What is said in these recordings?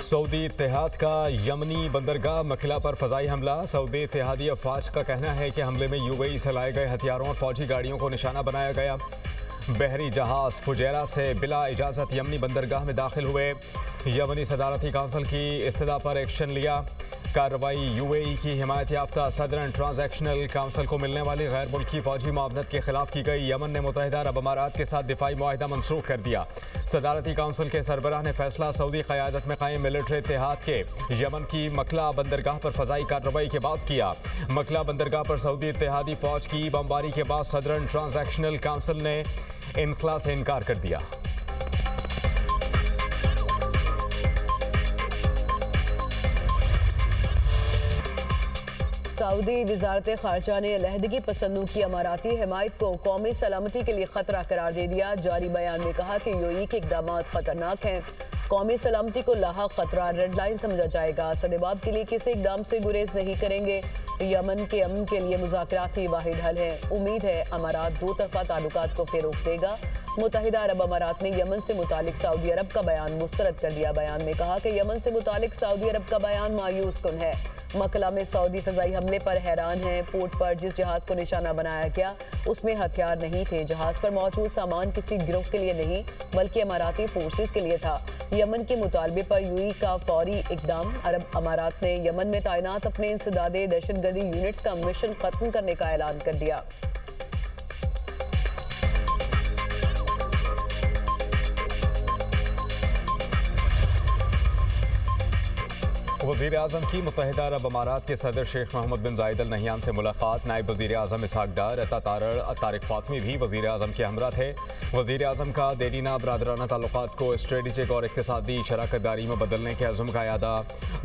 Saudi इत्तेहाद का यमनी बंदरगाह मखला पर फजाई हमला। सऊदी इत्तेहादी अफवाज का कहना है कि हमले में यूएई से लाए गए हथियारों और फौजी गाड़ियों को निशाना बनाया गया। बहरी जहाज फुजैरा से बिला इजाज़त यमनी बंदरगाह में दाखिल हुए। यमनी सदारती काउंसिल की इस्तदा पर एक्शन लिया। कार्रवाई यूएई की हिमायत याफ्ता सदरन ट्रांजैक्शनल काउंसिल को मिलने वाली गैर मुल्की फौजी मुआवनत के खिलाफ की गई। यमन ने मुत्तहिदा अरब अमारात के साथ दिफाई मुआहिदा मनसूख कर दिया। सदारती काउंसिल के सरबराह ने फैसला सऊदी क़यादत में कायम मिलिट्री इत्तेहाद के यमन की मखला बंदरगाह पर फजाई कार्रवाई के बाद किया। मखला बंदरगाह पर सऊदी इत्तेहादी फौज की बमबारी के बाद सदरन ट्रांजैक्शनल काउंसिल ने इनखला से इनकार कर दिया। सऊदी वज़ारत ख़ारजा ने अलहदगी पसंदों की अमाराती हिमायत को कौमी सलामती के लिए खतरा करार दे दिया। जारी बयान में कहा कि यूएई के इक़दाम खतरनाक हैं। कौमी सलामती को लाहक खतरा रेड लाइन समझा जाएगा। सदेबाब के लिए किसी इक़दाम से गुरेज नहीं करेंगे। यमन के अमन के लिए मुज़ाकरात ही वाहिद हल है। उम्मीद है अमारात दो तरफ़ा ताल्लुकात को फ़रोग़ देगा। मुत्तहिदा अरब अमारात ने यमन से मुतालिक सऊदी अरब का बयान मुस्तरद कर दिया। बयान में कहा कि यमन से मुतालिक सऊदी अरब का बयान मायूस कुन है। मकला में सऊदी फ़ज़ाई हमले पर हैरान है। पोर्ट पर जिस जहाज़ को निशाना बनाया गया उसमें हथियार नहीं थे। जहाज़ पर मौजूद सामान किसी गिरोह के लिए नहीं बल्कि अमाराती फोर्सेस के लिए था। यमन के मुतालबे पर यूएई का फौरी इक़दाम। अरब अमारात ने यमन में तैनात अपने इंसदादे दहशतगर्दी यूनिट्स का मिशन ख़त्म करने का ऐलान कर दिया। वज़ीर आज़म की मुत्तहिदा अरब अमारात के सदर शेख मोहम्मद बिन जायद अल नहयान से मुलाकात। नायब वज़ीर आज़म इसहाक डार, अता तारड़, तारिक फातमी भी वज़ीर आज़म के हमरा थे। वज़ीर आज़म का देरीना बरादराना ताल्लुकात को स्ट्रेटेजिक और इक़्तिसादी शराकत दारी में बदलने के अज़्म का यादा।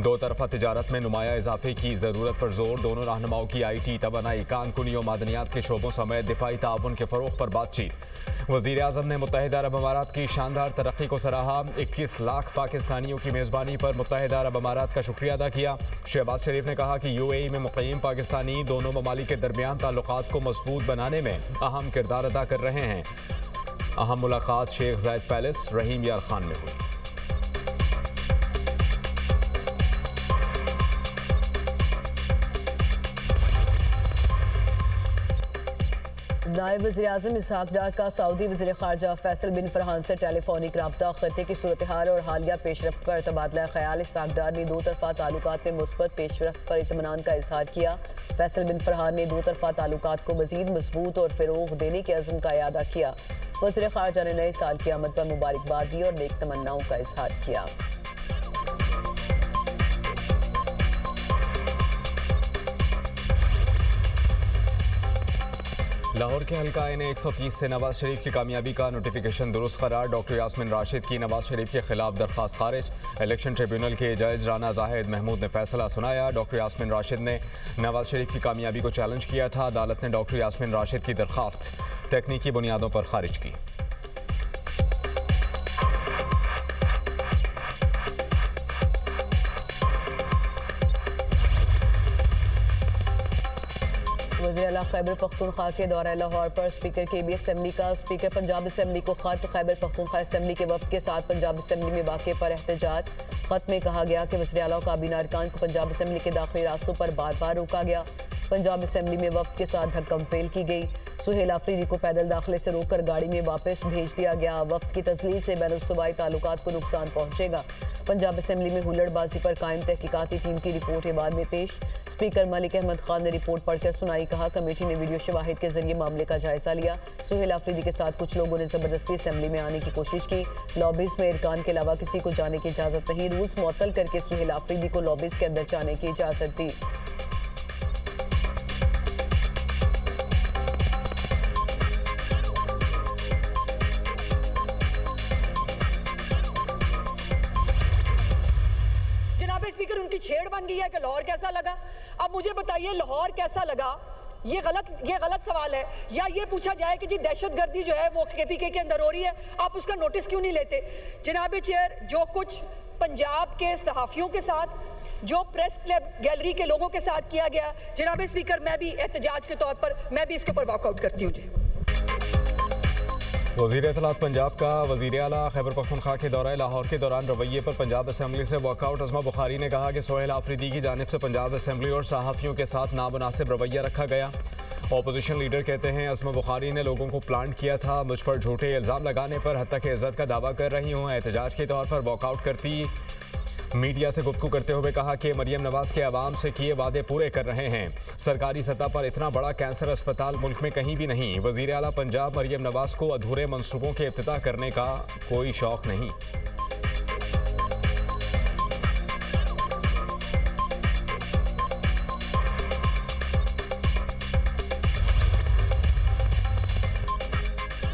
दो तरफ़ा तिजारत में नुमाया इजाफे की ज़रूरत पर जोर। दोनों रहनुमाओं की IT, तवानाई, कानकुनी और मादनियात के शोबों समेत दिफाई ताउन के फ़रोग़ पर बातचीत। वज़ीर आज़म ने मुत्तहिदा अरब अमारात की शानदार तरक्की को सराहा। 21 लाख पाकिस्तानियों की मेज़बानी पर मुत्तहिदा अरब अमारात का शुक्रिया अदा किया। शहबाज शरीफ ने कहा कि यूएई में मुक़ीम पाकिस्तानी दोनों ममालिक के दरमियान ताल्लुकात को मजबूत बनाने में अहम किरदार अदा कर रहे हैं। अहम मुलाकात शेख जायद पैलेस रहीम यार खान में हुई। नायब वज़ीर आज़म इसहाक डार का सऊदी वज़ीर ख़ारजा फैसल बिन फरहान से टेलीफोनिक रब्ता। ख़त्े की सूरत हाल और हालिया पेशरफ्त पर तबादला ख्याल। इसहाक डार ने दो तरफ़ा ताल्लुकात में मुस्बत पेशरफ्त पर इत्मीनान का इज़हार किया। फैसल बिन फरहान ने दो तरफ़ा ताल्लुकात को मज़ीद मजबूत और फ़रोग़ देने के अज़्म का इयादा किया। वज़ीर ख़ारजा ने नए साल की आमद पर मुबारकबाद दी और नेक तमन्नाओं का इज़हार किया। लाहौर के हल्का ने 130 से नवाज शरीफ की कामयाबी का नोटिफिकेशन दुरुस्त करार। डॉक्टर यास्मिन राशिद की नवाज शरीफ के खिलाफ दरख्वास्त खारिज। इलेक्शन ट्रिब्यूनल के जज राना जाहिद महमूद ने फैसला सुनाया। डॉक्टर यास्मिन राशिद ने नवाज शरीफ की कामयाबी को चैलेंज किया था। अदालत ने डॉक्टर यास्मिन राशिद की दरख्वास्त तकनीकी बुनियादों पर खारिज की। वज़ीर आला खैबर पख्तूनख्वा के दौरा लाहौर पर स्पीकर KB असम्बली का स्पीकर पंजाब असम्बली को खत। खैबर पख्तूनख्वा असम्बली के वफ़द के साथ पंजाब असम्बली में वाक़े पर एहतजाज। खत में कहा गया कि वज़ीर आला और काबीना अरकान को पंजाब असम्बली के दाखिली रास्तों पर बार बार रोका गया। पंजाब असम्बली में वफ़द के साथ धक्कम पेल की गई। सुहेल आफरीदी को पैदल दाखिले से रोककर गाड़ी में वापस भेज दिया गया। वफ़द की तस्लील से बैनुल-सूबाई ताल्लुकात को नुकसान पहुँचेगा। पंजाब असम्बली में हुल्लड़बाजी पर कायम तहकीकाती टीम की रिपोर्ट बाद में पेश। स्पीकर मलिक अहमद खान ने रिपोर्ट पढ़कर सुनाई। कहा कमेटी ने वीडियो शवाहिद के जरिए मामले का जायजा लिया। सुहेल आफरीदी के साथ कुछ लोगों ने जबरदस्ती असम्बली में आने की कोशिश की। लॉबीज में अरकान के अलावा किसी को जाने की इजाज़त नहीं। रूल्स मुअत्तल करके सुहेल आफरीदी को लॉबीज के अंदर जाने की इजाज़त दी। स्पीकर उनकी छेड़ बन गई है कि लाहौर कैसा लगा। अब मुझे बताइए लाहौर कैसा लगा, ये गलत सवाल है। या ये पूछा जाए कि जी दहशतगर्दी जो है वो KPK के अंदर हो रही है, आप उसका नोटिस क्यों नहीं लेते। जनाब चेयर, जो कुछ पंजाब के सहाफ़ियों के साथ, जो प्रेस क्लब गैलरी के लोगों के साथ किया गया, जनाब स्पीकर मैं भी एहतजाज के तौर पर मैं भी इसके ऊपर वॉकआउट करती हूँ जी। वज़ीर इत्तलात पंजाब का वज़ीर आला खैबर पख्तूनख्वा के दौरे लाहौर के दौरान रवैये पर पंजाब असम्बली से वॉकआउट। अज़मा बुखारी ने कहा कि सोहेल आफरीदी की जानिब से पंजाब असम्बली और सहाफ़ियों के साथ नामुनासिब रवैया रखा गया। अपोजिशन लीडर कहते हैं अज़मा बुखारी ने लोगों को प्लांट किया था, मुझ पर झूठे इल्ज़ाम लगाने पर हत्या के इज़्ज़त का दावा कर रही हूँ। एहतजाज के तौर पर वॉकआउट करती मीडिया से गुफ्तगू करते हुए कहा कि मरियम नवाज़ के अवाम से किए वादे पूरे कर रहे हैं। सरकारी सतह पर इतना बड़ा कैंसर अस्पताल मुल्क में कहीं भी नहीं। वज़ीर आला पंजाब मरियम नवाज़ को अधूरे मंसूबों के इफ्तिताह करने का कोई शौक नहीं।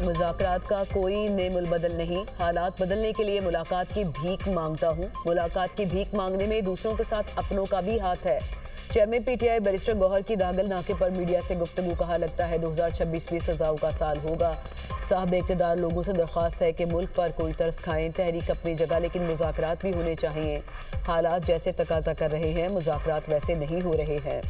मुज़ाकरात का कोई नेमुल बदल नहीं, हालात बदलने के लिए मुलाकात की भीख मांगता हूँ। मुलाकात की भीख मांगने में दूसरों के साथ अपनों का भी हाथ है। चेयरमैन पीटीआई बैरिस्टर गौहर की दागल नाके पर मीडिया से गुफ्तगू। कहा लगता है 2026 भी सजाओं का साल होगा। साहब इक़्तिदार लोगों से दरख्वास्त है कि मुल्क पर कोई तरस खाएं। तहरीक अपनी जगह, लेकिन मुज़ाकरात भी होने चाहिए। हालात जैसे तकाजा कर रहे हैं, मुज़ाकरात वैसे नहीं हो रहे हैं।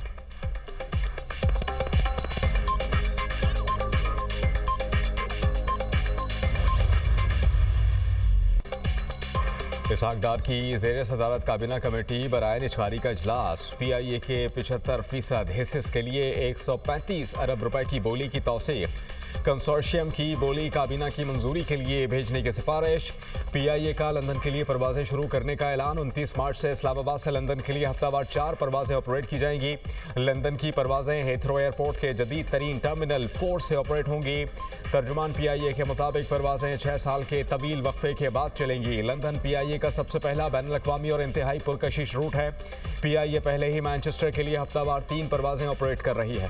इसहाक डार की ज़ेर सदारत काबीना कमेटी बराए निछारी का इजलास। PIA के 75% हिस्से के लिए 135 अरब रुपए की बोली की तौसीक़। कंसोर्शियम की बोली काबीना की मंजूरी के लिए भेजने की सिफारिश। PIA का लंदन के लिए परवाजें शुरू करने का ऐलान। 29 मार्च से इस्लामाबाद से लंदन के लिए हफ्तावार 4 परवाजें ऑपरेट की जाएंगी। लंदन की परवाजें हेथरो एयरपोर्ट के जदीद तरीन टर्मिनल 4 से ऑपरेट होंगी। तर्जुमान PIA के मुताबिक परवाजें 6 साल के तवील वक्फे के बाद चलेंगी। लंदन PIA का सबसे पहला बैनुल-अक़वामी और इंतहाई पुरकशिश रूट है। PIA पहले ही मैनचेस्टर के लिए हफ्तावार 3 परवाजें ऑपरेट कर रही है।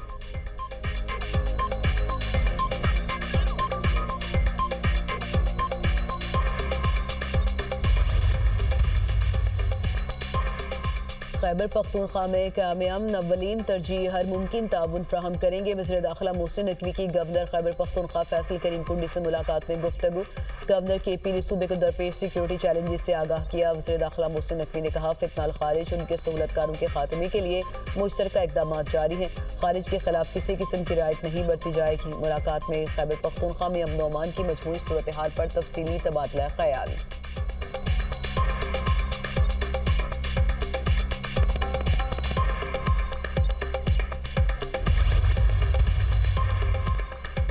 खैबर पख्तूनख्वा में कामयाब नवलीन तरजीह हर मुमकिन ताउन फ्राहम करेंगे। वज़ीर दाखिला मोहसिन नकवी की गवर्नर खैबर पख्तूनख्वा फैसल करीम कुंडी से मुलाकात में गुफ्तगू। गवर्नर KP ने सूबे को दरपेश सिक्योरिटी चैलेंजेस से आगाह किया। वज़ीर दाखिला मोहसिन नकवी ने कहा फितनाल खारिज उनके सहूलतकारों के खात्मे के लिए मुश्तरका इक़दाम जारी हैं। खारिज के खिलाफ किसी किस्म की रियायत नहीं बरती जाएगी। मुलाकात में खैबर पख्तूनख्वा में अमन अमान की मजमूई सूरत हाल पर तफसीली तबादला ख्याल।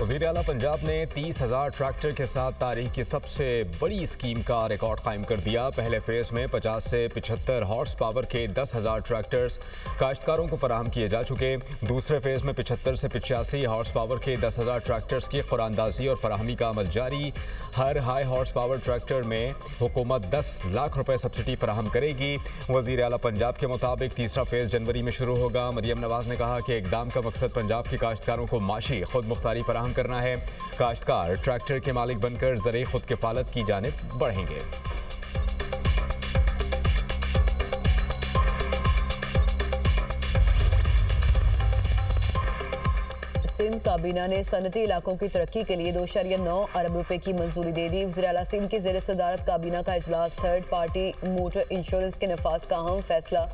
वज़ीर आला पंजाब ने 30,000 ट्रैक्टर के साथ तारीख की सबसे बड़ी स्कीम का रिकॉर्ड कायम कर दिया। पहले फेज़ में 50 से 75 हॉर्स पावर के 10,000 ट्रैक्टर्स काश्तकारों को फराहम किए जा चुके। दूसरे फेज़ में 75 से 85 हॉर्स पावर के 10,000 ट्रैक्टर्स की कुरानदाजी और फराहमी का अमल जारी। हर हाई हॉर्स पावर ट्रैक्टर में हुकूमत 10 लाख रुपए सब्सिडी फराहम करेगी। वज़ीर आला पंजाब के मुताबिक तीसरा फेज़ जनवरी में शुरू होगा। मरियम नवाज़ ने कहा कि इक़दाम का मकसद पंजाब के काश्तकारों को माशी खुद मुख्तारी फराहम करना है। काश्तकार ट्रैक्टर के मालिक बनकर ज़रिए खुद किफ़ालत की जानिब बढ़ेंगे। सिंध काबीना ने सनती इलाकों की तरक्की के लिए 2.9 अरब रुपए की मंजूरी दे दी। वज़ीर आला सिंध की ज़ेर सदारत काबीना का इजलास। थर्ड पार्टी मोटर इंश्योरेंस के नफाज का अहम फैसला।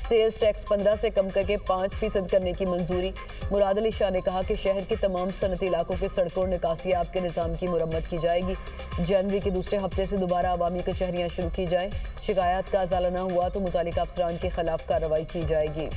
सेल्स टैक्स 15 से कम करके 5% करने की मंजूरी। मुराद अली शाह ने कहा कि शहर के तमाम सनती इलाकों के सड़कों और निकासियाब के निज़ाम की मुरम्मत की जाएगी। जनवरी के दूसरे हफ्ते से दोबारा अवामी कचहरियाँ शुरू की जाएँ। शिकायत का अजाला न हुआ तो मुतालिका अफसरान के खिलाफ कार्रवाई की जाएगी।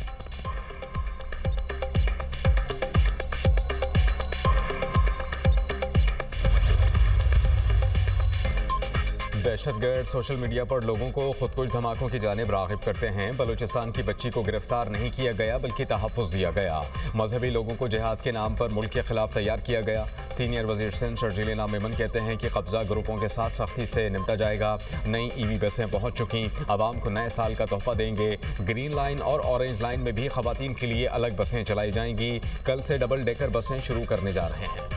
दहशतगर्द सोशल मीडिया पर लोगों को खुदकुश धमाकों की जानिब राग़िब करते हैं। बलूचिस्तान की बच्ची को गिरफ्तार नहीं किया गया बल्कि तहफ़्फ़ुज़ दिया गया। मजहबी लोगों को जिहाद के नाम पर मुल्क के खिलाफ तैयार किया गया। सीनियर वज़ीर सिंध शर्जील मेमन कहते हैं कि कब्ज़ा ग्रुपों के साथ सख्ती से निपटा जाएगा। नई EV बसें पहुँच चुकी, आवाम को नए साल का तोहफा देंगे। ग्रीन लाइन और ऑरेंज लाइन में भी ख़वातीन के लिए अलग बसें चलाई जाएंगी। कल से डबल डेकर बसें शुरू करने जा रहे हैं।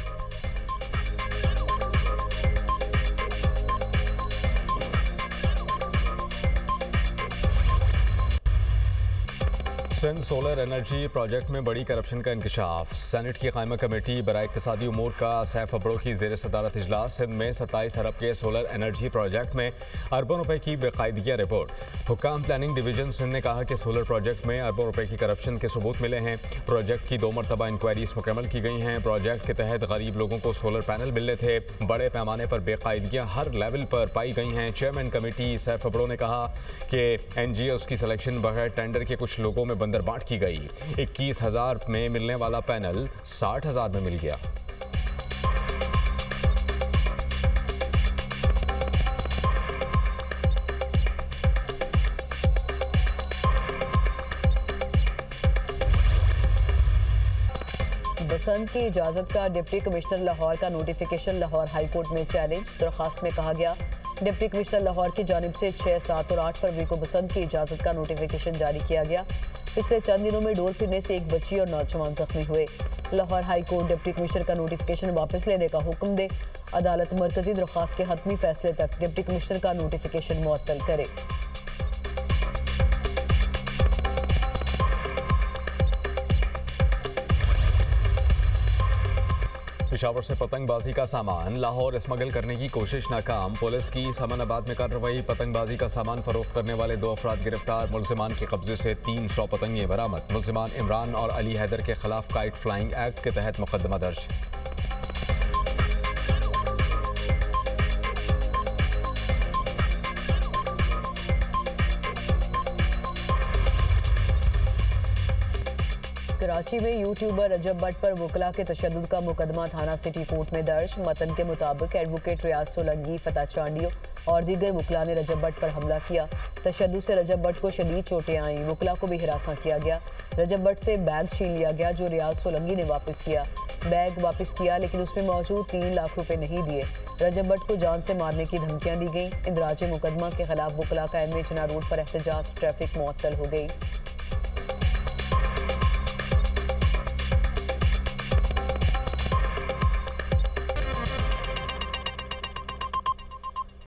सिंध सोलर एनर्जी प्रोजेक्ट में बड़ी करप्शन का इंकशाफ। सेनेट की कायमा कमेटी बराए इक्तिसादी उमूर का सैफ अबड़ो की ज़ेर सदारत इजलास। सिंध में 27 अरब के सोलर एनर्जी प्रोजेक्ट में अरबों रुपए की बेकायदगियाँ रिपोर्ट। हुक्काम प्लानिंग डिवीजन सिंध ने कहा कि सोलर प्रोजेक्ट में अरबों रुपए की करप्शन के सबूत मिले हैं। प्रोजेक्ट की 2 मरतबा इंक्वायरीज मुकम्मल की गई हैं। प्रोजेक्ट के तहत गरीब लोगों को सोलर पैनल मिलने थे। बड़े पैमाने पर बेकायदगियाँ हर लेवल पर पाई गई हैं। चेयरमैन कमेटी सैफ अबड़ो ने कहा कि NGOs की सिलेक्शन बगैर टेंडर के कुछ लोगों में बंदरबांट की गई। 21,000 में मिलने वाला पैनल 60,000 में मिल गया। बसंत की इजाजत का डिप्टी कमिश्नर लाहौर का नोटिफिकेशन लाहौर हाई कोर्ट में चैलेंज। दरख्वास्त में कहा गया डिप्टी कमिश्नर लाहौर की जानिब से 6, 7 और 8 फरवरी को बसंत की इजाजत का नोटिफिकेशन जारी किया गया। पिछले चंद दिनों में डोर फिरने से एक बच्ची और नौजवान जख्मी हुए। Lahore high court deputy commissioner का नोटिफिकेशन वापस लेने का हुक्म दे। अदालत मरकजी दरख्वास्त के हतमी फैसले तक डिप्टी कमिश्नर का नोटिफिकेशन मुअत्तल करे। पेशावर से पतंगबाजी का सामान लाहौर स्मगल करने की कोशिश नाकाम। पुलिस की समनाबाद में कार्रवाई। पतंगबाजी का सामान फरोख्त करने वाले 2 अफराद गिरफ्तार। मुलजिमान के कब्जे से 300 पतंगे बरामद। मुलजिमान इमरान और अली हैदर के खिलाफ काइट फ्लाइंग एक्ट के तहत मुकदमा दर्ज। कराची में यूट्यूबर रजब भट्ट पर वकला के तशद्दुद का मुकदमा थाना सिटी कोर्ट में दर्ज। मतन के मुताबिक एडवोकेट रियाज सोलंकी, फतह चांडियो और दीगर वकला ने रजब भट्ट पर हमला किया। तशद्दुद से रजब भट्ट को शदीद चोटें आईं। वकला को भी हिरासा किया गया। रजब भट्ट से बैग छीन लिया गया जो रियाज सोलंकी ने वापस किया। बैग वापस किया लेकिन उसमें मौजूद 3 लाख रुपए नहीं दिए। रजब भट्ट को जान से मारने की धमकियां दी गईं। इंदराज मुकदमा के खिलाफ वकला का MA चना रोड पर एहतजाज। ट्रैफिक मुअत्तल हो गई।